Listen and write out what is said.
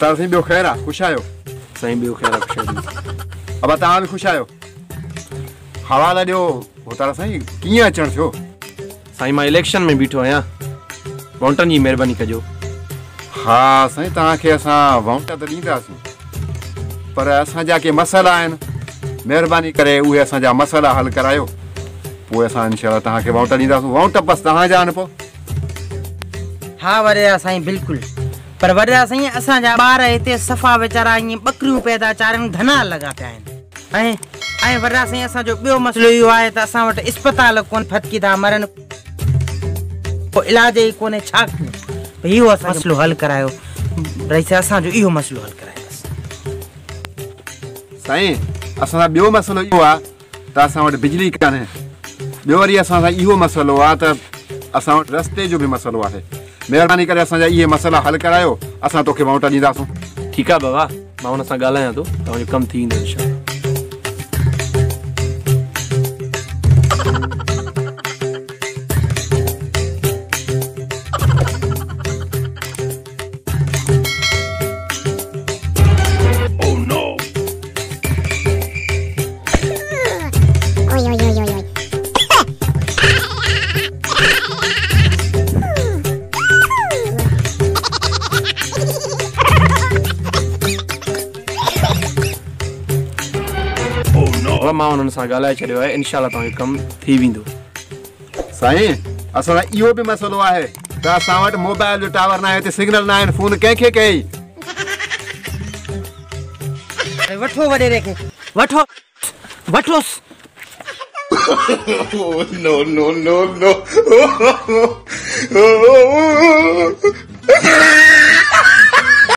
तार साईं ॿियो ख़ैर आहे? ख़ुशि आहियो? साईं ॿियो ख़ैर आहे, अब तव्हां बि ख़ुशि आहियो? हवाला ॾियो तार साईं, कीअं अचणु थियो? साईं मां इलेक्शन में बीठो आहियां, वोटनि जी महिरबानी कजो। हा साईं, तव्हांखे असां वोट त ॾींदासीं, पर असांजा के मसइला आहिनि, महिरबानी करे उहे असांजा मसइला हल करायो, पोइ असां इंशाअल्लाह तव्हांखे वोट ॾींदासीं। वोट बसि तव्हांजा आहिनि पोइ। हा वॾेरा साईं बिल्कुलु, पर वॾेरा साईं असांजा ॿार हिते सफ़ा वीचारा ईअं ॿकरियूं पैदा चारनि धना लॻा पिया आहिनि। ऐं वॾेरा साईं असांजो ॿियो मसइलो इहो आहे त असां वटि इस्पताल कोन, फटकी था मरनि, पोइ इलाज ई कोन्हे, छा कयूं? इहो असां मसइलो हल करायो रईस, असांजो इहो मसइलो हल करायो साईं। असांजो ॿियो मसइलो इहो आहे त असां वटि बिजली कान्हे, ॿियो वरी असां सां इहो मसइलो आहे त असां वटि रस्ते जो बि मसइलो आहे। महिरबानी करे असांजा इहे मसइला हल करायो, असां तोखे वोट ॾींदासूं। ठीकु आहे बाबा, मां हुन सां ॻाल्हायां थो, तव्हांजो कमु थी वेंदो इंशाअल्लाह। मां हुननि सां ॻाल्हाए छॾियो आहे, इनशाअल्लाह तव्हांजो कमु थी वेंदो। साईं असां सां इहो बि मसइलो आहे त असां वटि मोबाइल जो टावर न आहे, हिते सिग्नल न आहिनि, फोन कंहिंखे कई? वठो वॾेरे खे, वठो वठोसि। No, no, no, no.